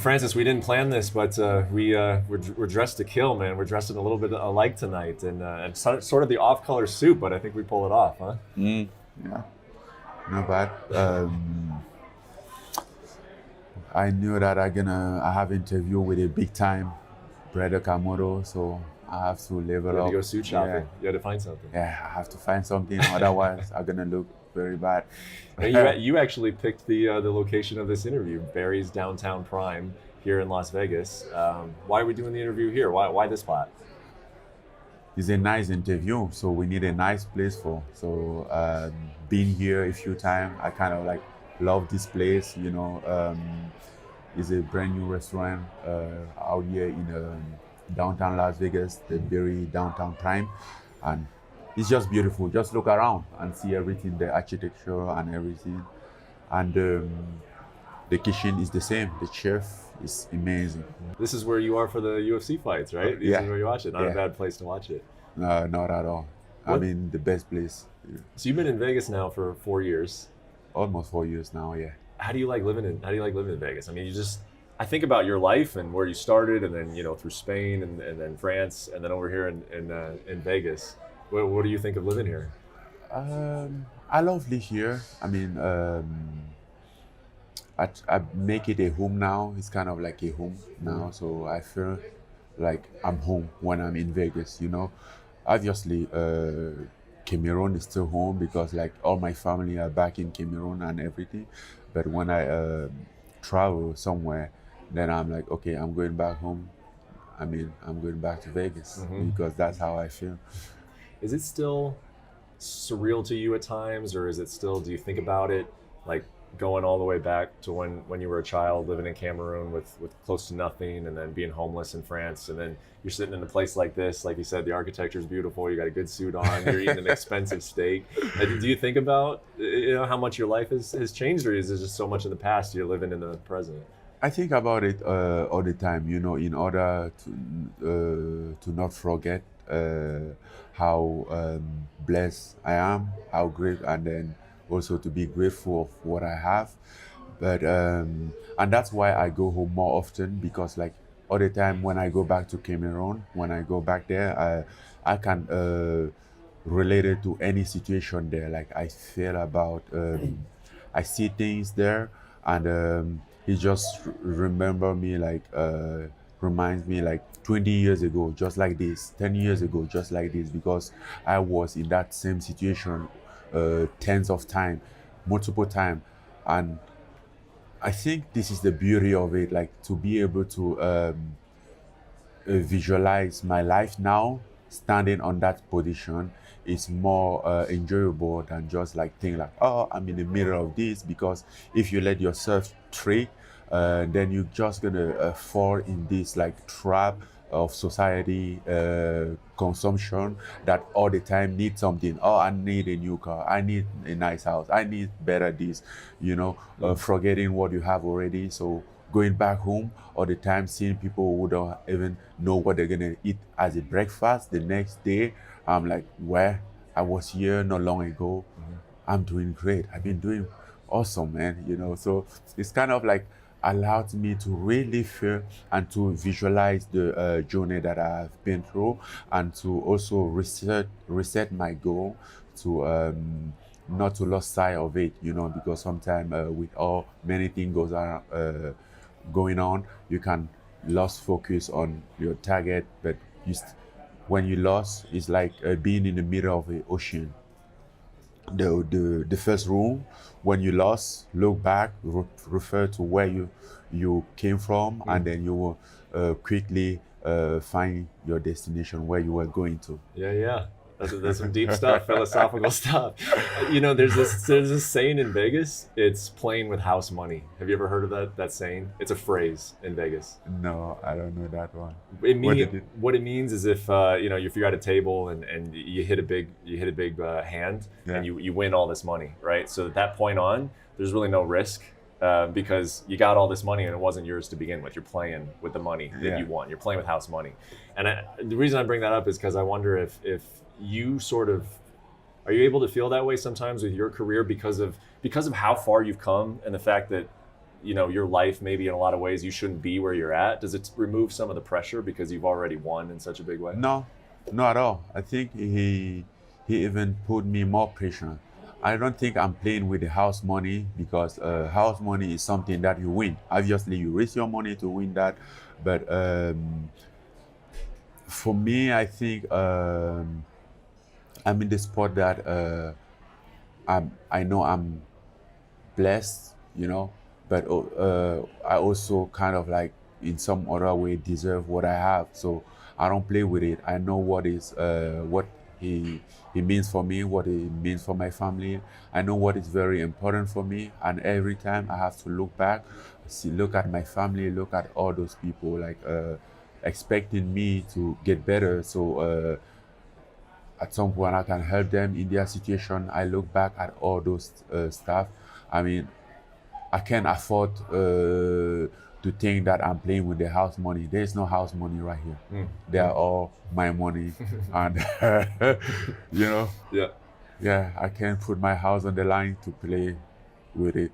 Francis, we didn't plan this, but we're dressed to kill, man. We're dressed in a little bit alike tonight, and sort of the off-color suit, but I think we pull it off, huh? Yeah, not bad. I knew that I have interview with a big time brother Kamoto, so I have to level You had up. to go suit shopping. Yeah. You had to find something. Yeah, I have to find something, otherwise I'm gonna look very bad. And you actually picked the location of this interview, Barry's Downtown Prime here in Las Vegas. Why are we doing the interview here? Why this spot? It's a nice interview, so we need a nice place for. So been here a few times, I kind of like love this place. You know, it's a brand new restaurant out here in downtown Las Vegas, the very downtown Prime, and it's just beautiful. Just look around and see everything, the architecture and everything, and the kitchen is the same. The chef is amazing. This is where you are for the UFC fights, right? This is where you watch it. Not a bad place to watch it. No, not at all. I mean, the best place. So you've been in Vegas now for 4 years. Almost 4 years now, yeah. How do you like living in Vegas? I mean, I think about your life and where you started, and then through Spain and then France, and then over here in Vegas. What do you think of living here? I love live here. I mean, I make it a home now. It's kind of like a home now, so I feel like I'm home when I'm in Vegas. You know, obviously, Cameroon is still home because like all my family are back in Cameroon and everything. But when I travel somewhere, then I'm like, okay, I'm going back home. I mean, I'm going back to Vegas because that's how I feel. Is it still surreal to you at times, or is it still, do you think about it like going all the way back to when you were a child living in Cameroon with close to nothing, and then being homeless in France, and then you're sitting in a place like this, like you said, the architecture is beautiful, you got a good suit on, you're eating an expensive steak. Do you think about how much your life has changed, or is it just so much in the past you're living in the present? I think about it all the time, you know, in order to not forget how blessed I am, how great, and then also to be grateful of what I have. But and that's why I go home more often, because like all the time when I go back to Cameroon, when I go back there, I can relate it to any situation there. Like I feel about, I see things there, and it just remember me like, reminds me like 20 years ago, just like this, 10 years ago, just like this, because I was in that same situation tens of times, multiple times. And I think this is the beauty of it, like to be able to visualize my life now, standing on that position is more enjoyable than just like think like, oh, I'm in the middle of this. Because if you let yourself trick, then you're just gonna fall in this like trap of society consumption that all the time need something. Oh, I need a new car, I need a nice house, I need better this, you know, forgetting what you have already. So going back home all the time, seeing people who don't even know what they're gonna eat as a breakfast the next day, I'm like, where I was here not long ago. I'm doing great, I've been doing awesome, man, you know. So it's kind of like allowed me to really feel and to visualize the journey that I've been through, and to also reset my goal to not to lose sight of it, you know, because sometimes with all many things going on, you can lose focus on your target. But when you lost, it's like being in the middle of the ocean. The first rule, when you lost, look back, refer to where you came from, and then you will quickly find your destination, where you were going to. Yeah. That's some deep stuff, philosophical stuff. You know, there's this saying in Vegas. It's playing with house money. Have you ever heard of that saying? It's a phrase in Vegas. No, I don't know that one. What it means is if if you're at a table and you hit a big hand, and you win all this money, right? So at that point on, there's really no risk. Because you got all this money and it wasn't yours to begin with. You're playing with the money that you won. You're playing with house money. And the reason I bring that up is because I wonder if you are you able to feel that way sometimes with your career because of how far you've come, and the fact that your life maybe in a lot of ways you shouldn't be where you're at? Does it remove some of the pressure because you've already won in such a big way? No, not at all. I think he even put me more pressure. I don't think I'm playing with the house money, because house money is something that you win. Obviously, you risk your money to win that, but for me, I think I'm in the sport that I know I'm blessed, but I also kind of like in some other way deserve what I have. So I don't play with it. I know what he means for me, what it means for my family. I know what is very important for me, and every time I have to look back, look at my family, look at all those people like expecting me to get better. So at some point I can help them in their situation. I look back at all those stuff. I mean, I can't afford to think that I'm playing with the house money. There's no house money right here. They are all my money, and Yeah. yeah, I can't put my house on the line to play with it.